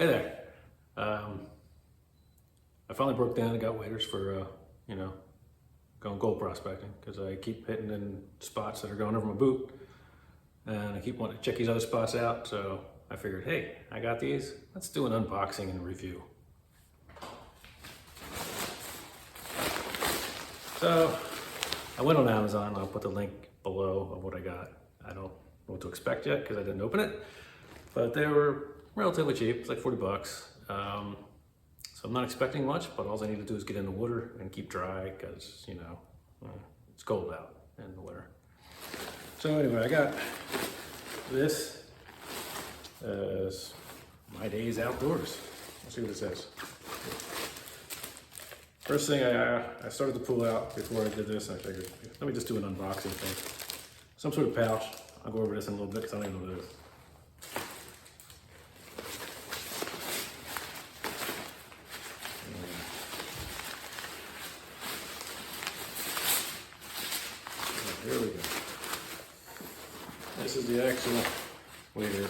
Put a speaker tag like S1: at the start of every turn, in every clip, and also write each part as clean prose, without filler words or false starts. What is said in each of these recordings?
S1: Hey there. I finally broke down and got waders for, going gold prospecting because I keep hitting in spots that are going over my boot and I keep wanting to check these other spots out. So I figured, hey, I got these. Let's do an unboxing and review. So I went on Amazon. I'll put the link below of what I got. I don't know what to expect yet because I didn't open it, but they were relatively cheap. It's like 40 bucks. So I'm not expecting much, but all I need to do is get in the water and keep dry because, it's cold out in the winter. So anyway, I got this as MYDAYS outdoors. Let's see what it says. First thing, I started to pull out before I did this. I figured, let me just do an unboxing thing. Some sort of pouch. I'll go over this in a little bit because I don't even know what it is. Here we go. This is the actual wader.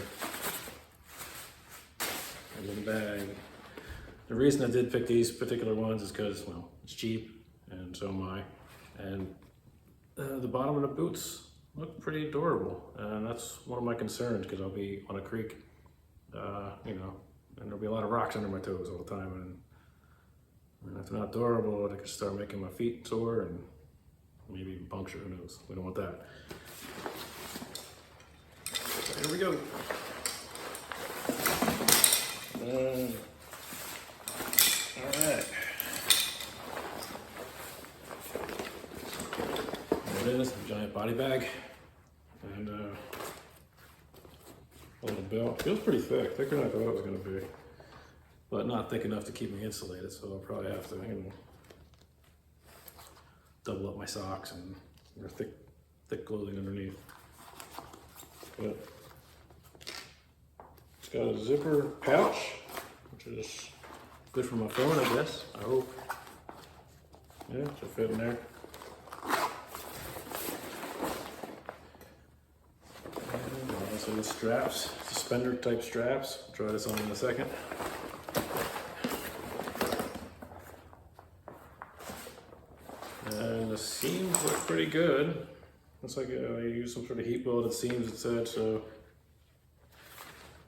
S1: There's the bag. The reason I did pick these particular ones is because, well, it's cheap, and so am I. And the bottom of the boots look pretty durable, and that's one of my concerns because I'll be on a creek, and there'll be a lot of rocks under my toes all the time. And if they're not durable, they could start making my feet sore and maybe even puncture, who knows? We don't want that. So here we go. All right. There it is, a giant body bag. And a little belt. Feels pretty thick, thicker than I thought it was going to be. But not thick enough to keep me insulated, so I'll probably have to, double up my socks and thick clothing underneath. But it's got a zipper pouch, which is good for my phone, I guess. I hope. Yeah, it should fit in there. And also the straps, suspender type straps. I'll try this on in a second. And the seams look pretty good. Looks like I used some sort of heat welded seams, it said, so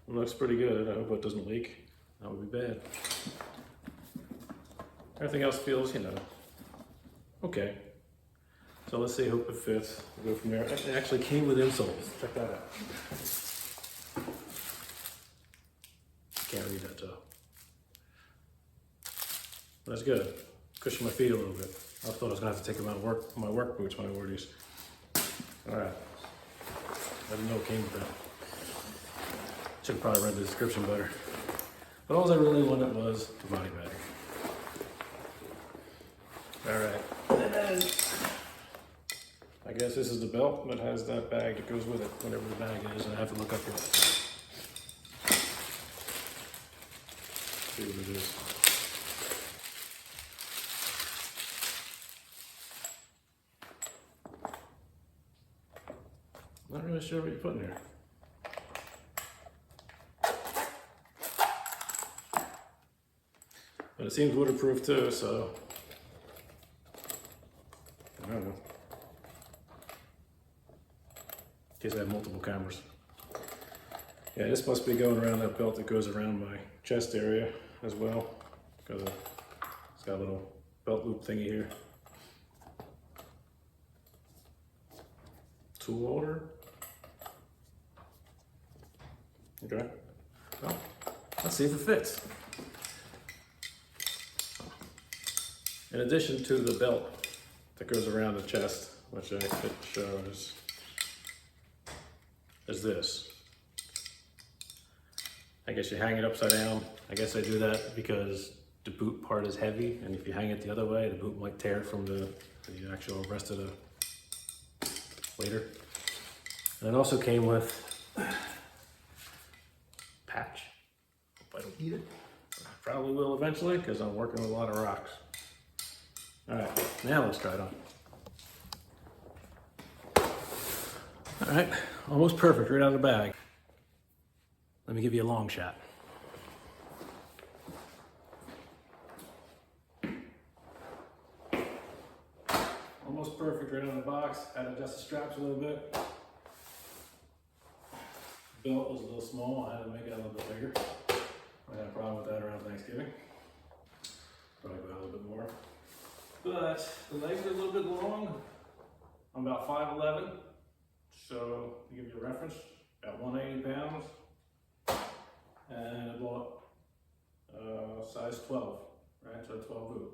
S1: it looks pretty good. I hope it doesn't leak. That would be bad. Everything else feels, okay. So let's see, hope it fits. We'll go from there. It actually came with insoles. Check that out. Can't read that though. That's good. Cushion my feet a little bit. I thought I was gonna have to take them out of my work boots when I wore these. All right. I didn't know it came with that. Should have probably read the description better. But all I really wanted was the body bag. All right. And then I guess this is the belt that has that bag that goes with it, whatever the bag is, and I have to look up here. See what it is. Not really sure what you're putting here. But it seems waterproof too, so I don't know. In case I have multiple cameras. Yeah, this must be going around that belt that goes around my chest area as well, because it's got a little belt loop thingy here. Tool holder. Okay, well, let's see if it fits. In addition to the belt that goes around the chest, which I could show is this. I guess you hang it upside down. I guess I do that because the boot part is heavy, and if you hang it the other way, the boot might tear from the actual rest of the wader. And it also came with patch. Hope I don't need it. I probably will eventually because I'm working with a lot of rocks. All right, now let's try it on. All right, almost perfect right out of the bag. Let me give you a long shot. almost perfect right out of the box. Had to adjust the straps a little bit. Belt was a little small. I had to make it a little bit bigger. I had a problem with that around Thanksgiving. Probably go out a little bit more. But the legs are a little bit long. I'm about 5'11", so to give you a reference, about 180 pounds. And I bought size 12, right? So a 12 boot.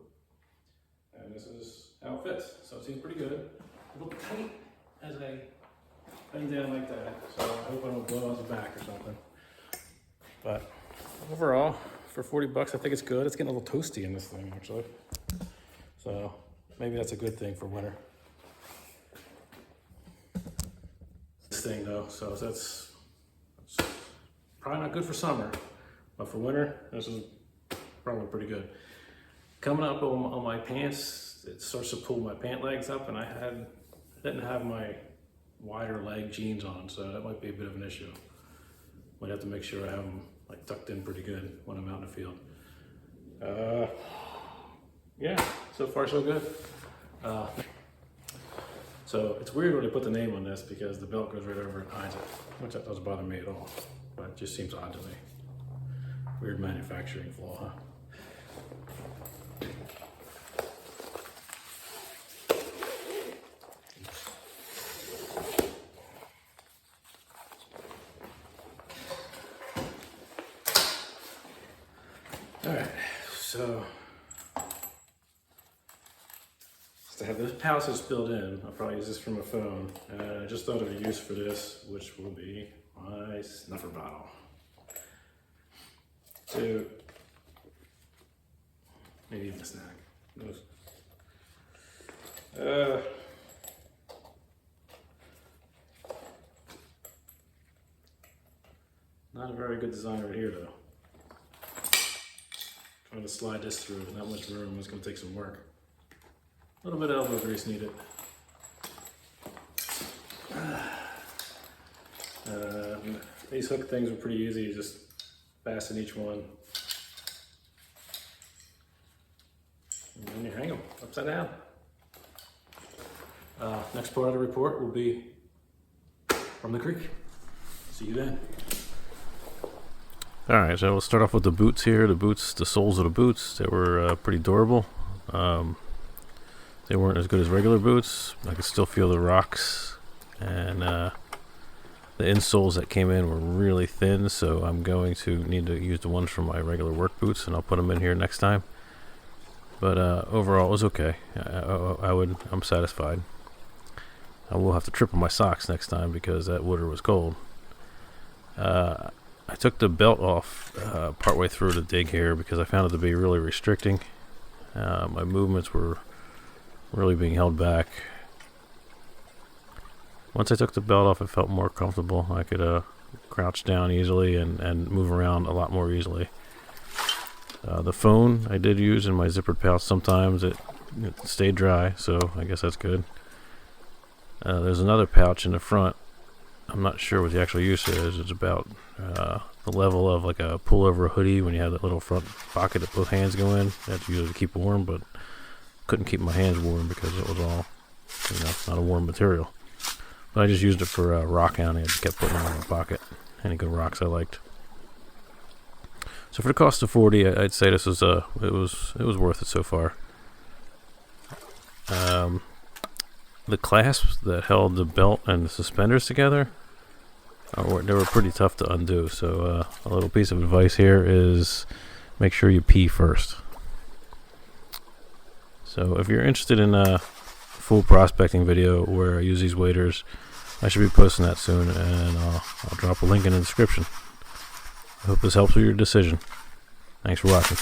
S1: And this is how it fits. So it seems pretty good. A little tight as I bend down like that. So I hope I don't blow out the back or something. But overall, for 40 bucks, I think it's good. It's getting a little toasty in this thing, actually. So maybe that's a good thing for winter. This thing though, so that's probably not good for summer, but for winter, this is probably pretty good. Coming up on my pants, it starts to pull my pant legs up, and I didn't have my wider leg jeans on, so that might be a bit of an issue. Might have to make sure I have them like tucked in pretty good when I'm out in the field. Yeah, so far so good. So it's weird when they put the name on this because the belt goes right over and hides it, which that doesn't bother me at all, but it just seems odd to me. Weird manufacturing flaw, huh? All right, so to have those pouches built in, I'll probably use this for my phone. I just thought of a use for this, which will be my snuffer bottle. So, maybe even a snack. Not a very good design right here, though. Trying to slide this through, not much room. It's going to take some work. A little bit of elbow grease needed. These hook things are pretty easy. You just fasten each one. And then you hang them upside down. Next part of the report will be from the creek. See you then. All right, so we'll start off with the boots here. The soles of the boots, they were pretty durable. They weren't as good as regular boots. I could still feel the rocks, and the insoles that came in were really thin, so I'm going to need to use the ones from my regular work boots, and I'll put them in here next time. But overall, it was okay. I'm satisfied. I will have to triple my socks next time because that water was cold. I took the belt off partway through the dig here because I found it to be really restricting. My movements were really being held back. Once I took the belt off, it felt more comfortable. I could crouch down easily and move around a lot more easily. The phone I did use in my zippered pouch. Sometimes it stayed dry, so I guess that's good. There's another pouch in the front. I'm not sure what the actual use is. It's about the level of like a pullover hoodie when you have that little front pocket that both hands go in. That's usually to keep warm, but couldn't keep my hands warm because it was all, not a warm material. But I just used it for rock hounding. I just kept putting it in my pocket. Any good rocks I liked. So for the cost of $40, I'd say this was it was worth it so far. The clasps that held the belt and the suspenders together, they were pretty tough to undo. So a little piece of advice here is make sure you pee first. So if you're interested in a full prospecting video where I use these waders, I should be posting that soon, and I'll drop a link in the description. I hope this helps with your decision. Thanks for watching.